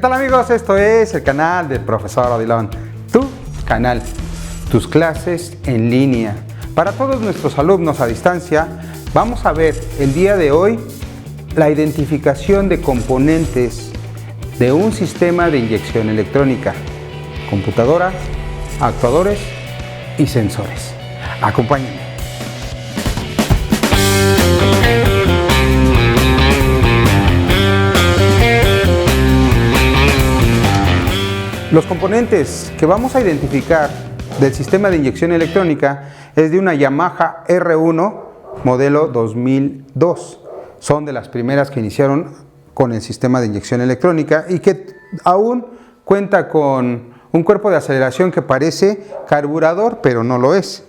tal amigos? Esto es el canal del profesor Odilon, tu canal, tus clases en línea. Para todos nuestros alumnos a distancia, vamos a ver el día de hoy la identificación de componentes de un sistema de inyección electrónica, computadoras, actuadores y sensores. Acompáñenme. Los componentes que vamos a identificar del sistema de inyección electrónica es de una Yamaha R1 modelo 2002. Son de las primeras que iniciaron con el sistema de inyección electrónica y que aún cuenta con un cuerpo de aceleración que parece carburador, pero no lo es.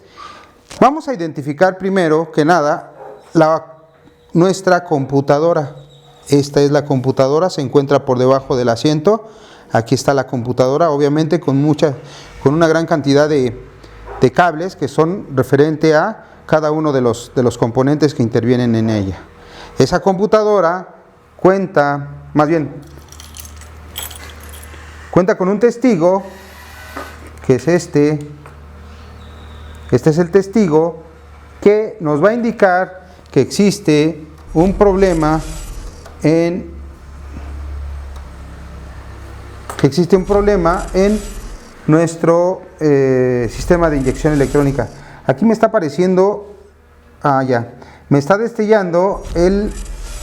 Vamos a identificar primero que nada nuestra computadora. Esta es la computadora, se encuentra por debajo del asiento. Aquí está la computadora, obviamente con una gran cantidad de cables que son referente a cada uno de los componentes que intervienen en ella. Esa computadora cuenta con un testigo, que es este. Este es el testigo que nos va a indicar que existe un problema en nuestro sistema de inyección electrónica. Aquí me está apareciendo, me está destellando el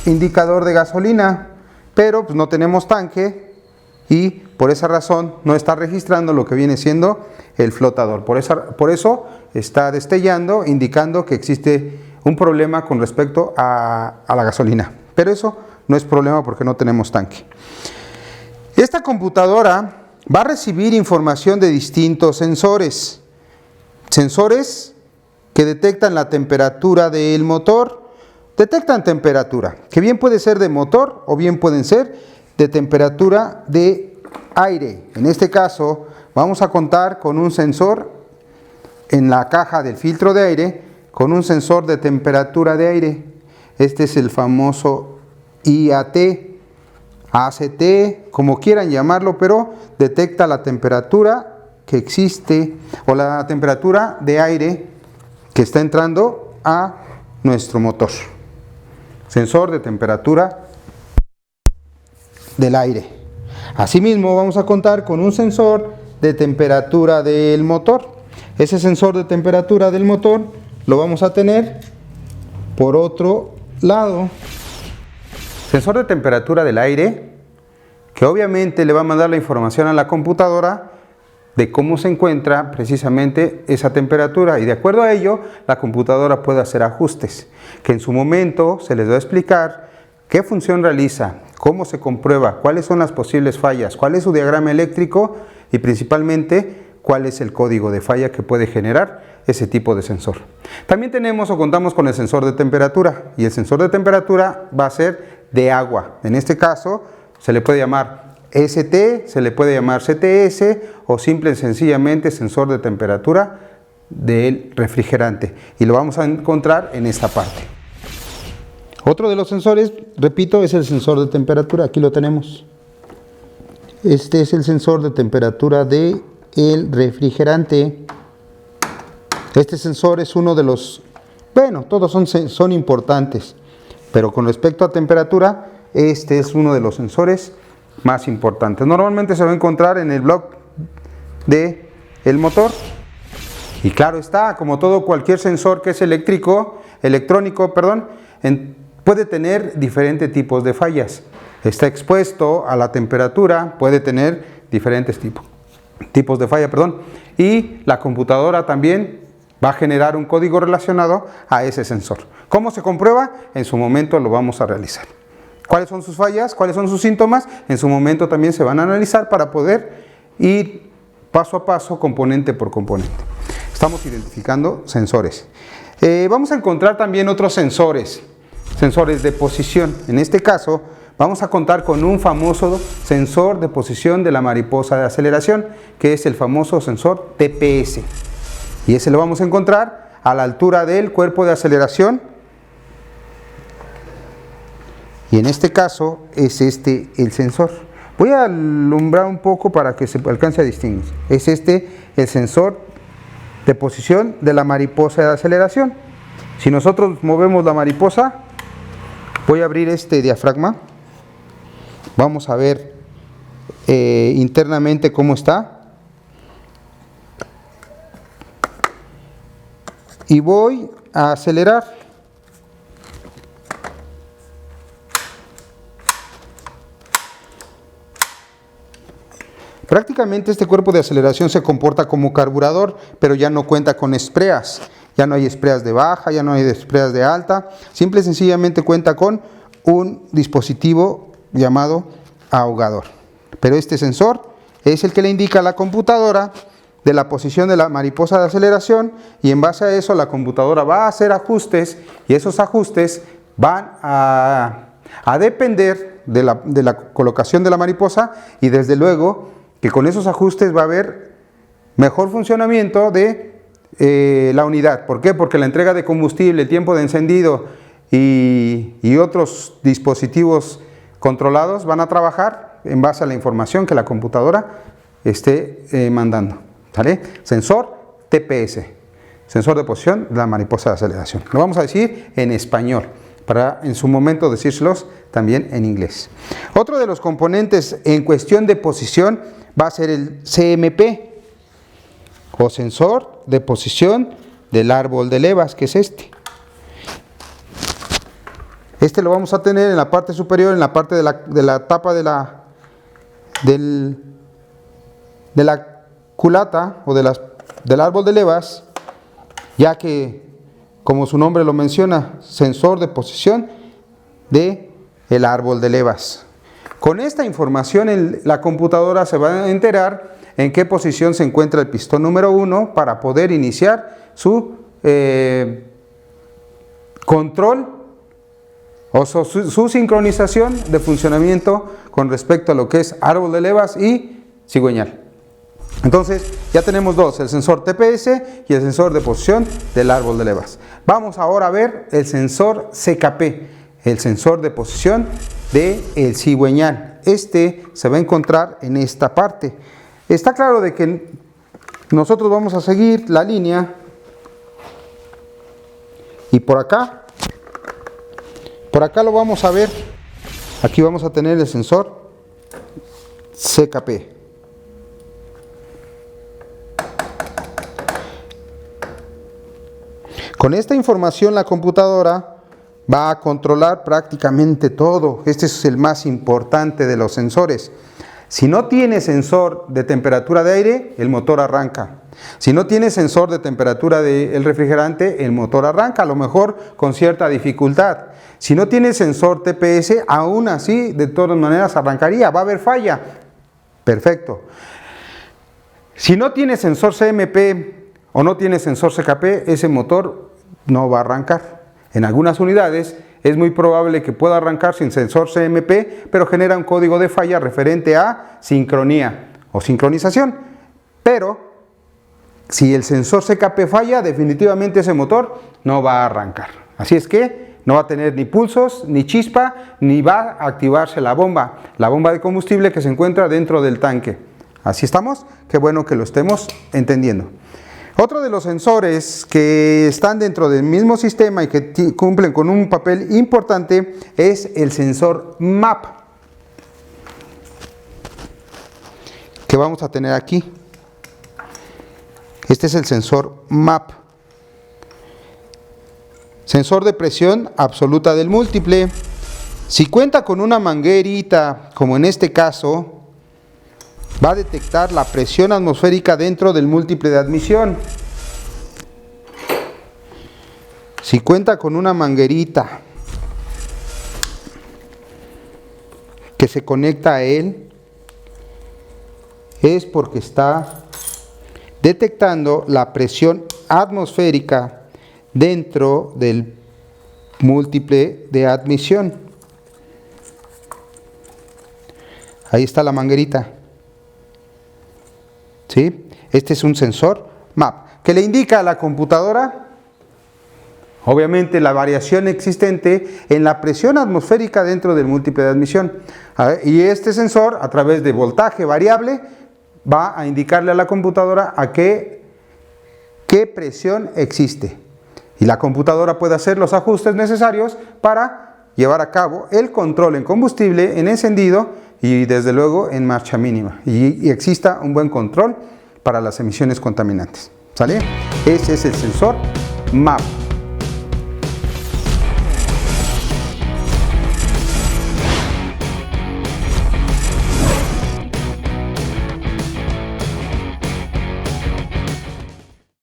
indicador de gasolina, pero pues no tenemos tanque y por esa razón no está registrando lo que viene siendo el flotador. Por eso está destellando, indicando que existe un problema con respecto a la gasolina, pero eso no es problema porque no tenemos tanque. Esta computadora va a recibir información de distintos sensores. Sensores que detectan la temperatura del motor. Detectan temperatura, que bien puede ser de motor o bien pueden ser de temperatura de aire. En este caso vamos a contar con un sensor en la caja del filtro de aire, con un sensor de temperatura de aire. Este es el famoso IAT. ACT, como quieran llamarlo, pero detecta la temperatura que existe o la temperatura de aire que está entrando a nuestro motor. Sensor de temperatura del aire. Asimismo, vamos a contar con un sensor de temperatura del motor. Ese sensor de temperatura del motor lo vamos a tener por otro lado. Sensor de temperatura del aire, que obviamente le va a mandar la información a la computadora de cómo se encuentra precisamente esa temperatura, y de acuerdo a ello la computadora puede hacer ajustes, que en su momento se les va a explicar qué función realiza, cómo se comprueba, cuáles son las posibles fallas, cuál es su diagrama eléctrico y principalmente cuál es el código de falla que puede generar ese tipo de sensor. También tenemos o contamos con el sensor de temperatura, y el sensor de temperatura va a ser de agua. En este caso se le puede llamar ST, se le puede llamar CTS o simple y sencillamente sensor de temperatura del refrigerante, y lo vamos a encontrar en esta parte. Otro de los sensores, repito, es el sensor de temperatura. Aquí lo tenemos. Este es el sensor de temperatura del refrigerante. Este sensor es uno de los, todos son importantes, pero con respecto a temperatura, este es uno de los sensores más importantes. Normalmente se va a encontrar en el bloque del motor. Y claro está, como cualquier sensor que es electrónico, puede tener diferentes tipos de fallas. Está expuesto a la temperatura, puede tener diferentes tipos de falla, y la computadora también va a generar un código relacionado a ese sensor. ¿Cómo se comprueba? En su momento lo vamos a realizar. ¿Cuáles son sus fallas? ¿Cuáles son sus síntomas? En su momento también se van a analizar para poder ir paso a paso, componente por componente. Estamos identificando sensores. Vamos a encontrar también otros sensores de posición. En este caso vamos a contar con un famoso sensor de posición de la mariposa de aceleración, que es el famoso sensor TPS. Y ese lo vamos a encontrar a la altura del cuerpo de aceleración. Y en este caso es este el sensor. Voy a alumbrar un poco para que se alcance a distinguir. Es el sensor de posición de la mariposa de aceleración. Si nosotros movemos la mariposa, voy a abrir este diafragma. Vamos a ver internamente cómo está. Y voy a acelerar. Prácticamente este cuerpo de aceleración se comporta como carburador, pero ya no cuenta con espreas. Ya no hay espreas de baja, ya no hay espreas de alta. Simple y sencillamente cuenta con un dispositivo llamado ahogador. Pero este sensor es el que le indica a la computadora de la posición de la mariposa de aceleración, y en base a eso la computadora va a hacer ajustes, y esos ajustes van a depender de la colocación de la mariposa, y desde luego que con esos ajustes va a haber mejor funcionamiento de la unidad. ¿Por qué? Porque la entrega de combustible, el tiempo de encendido y otros dispositivos controlados van a trabajar en base a la información que la computadora esté mandando. ¿Vale? Sensor TPS, sensor de posición de la mariposa de aceleración. Lo vamos a decir en español, para en su momento decírselos también en inglés. Otro de los componentes en cuestión de posición va a ser el CMP, o sensor de posición del árbol de levas, que es este. Este lo vamos a tener en la parte superior, en la parte de la tapa de la culata o del árbol de levas, ya que, como su nombre lo menciona, sensor de posición del árbol de levas. Con esta información la computadora se va a enterar en qué posición se encuentra el pistón número 1 para poder iniciar su control o su sincronización de funcionamiento con respecto a lo que es árbol de levas y cigüeñal. Entonces ya tenemos dos, el sensor TPS y el sensor de posición del árbol de levas. Vamos ahora a ver el sensor CKP, el sensor de posición del cigüeñal. Este se va a encontrar en esta parte. Está claro de que nosotros vamos a seguir la línea y por acá lo vamos a ver. Aquí vamos a tener el sensor CKP. Con esta información la computadora va a controlar prácticamente todo. Este es el más importante de los sensores. Si no tiene sensor de temperatura de aire, el motor arranca. Si no tiene sensor de temperatura del refrigerante, el motor arranca, a lo mejor con cierta dificultad. Si no tiene sensor TPS, aún así, de todas maneras arrancaría, va a haber falla. Perfecto. Si no tiene sensor CMP o no tiene sensor CKP, ese motor no va a arrancar. En algunas unidades es muy probable que pueda arrancar sin sensor CMP, pero genera un código de falla referente a sincronía o sincronización. Pero si el sensor CKP falla, definitivamente ese motor no va a arrancar. Así es que no va a tener ni pulsos, ni chispa, ni va a activarse la bomba de combustible que se encuentra dentro del tanque. ¿Así estamos? Qué bueno que lo estemos entendiendo. Otro de los sensores que están dentro del mismo sistema y que cumplen con un papel importante es el sensor MAP, que vamos a tener aquí. Este es el sensor MAP. Sensor de presión absoluta del múltiple. Si cuenta con una manguerita, como en este caso, va a detectar la presión atmosférica dentro del múltiple de admisión. Si cuenta con una manguerita que se conecta a él, es porque está detectando la presión atmosférica dentro del múltiple de admisión. Ahí está la manguerita. ¿Sí? Este es un sensor MAP que le indica a la computadora Obviamente la variación existente en la presión atmosférica dentro del múltiple de admisión. Y este sensor, a través de voltaje variable, va a indicarle a la computadora a qué presión existe. Y la computadora puede hacer los ajustes necesarios para llevar a cabo el control en combustible, en encendido y desde luego en marcha mínima. Y exista un buen control para las emisiones contaminantes. ¿Sale? Ese es el sensor MAP.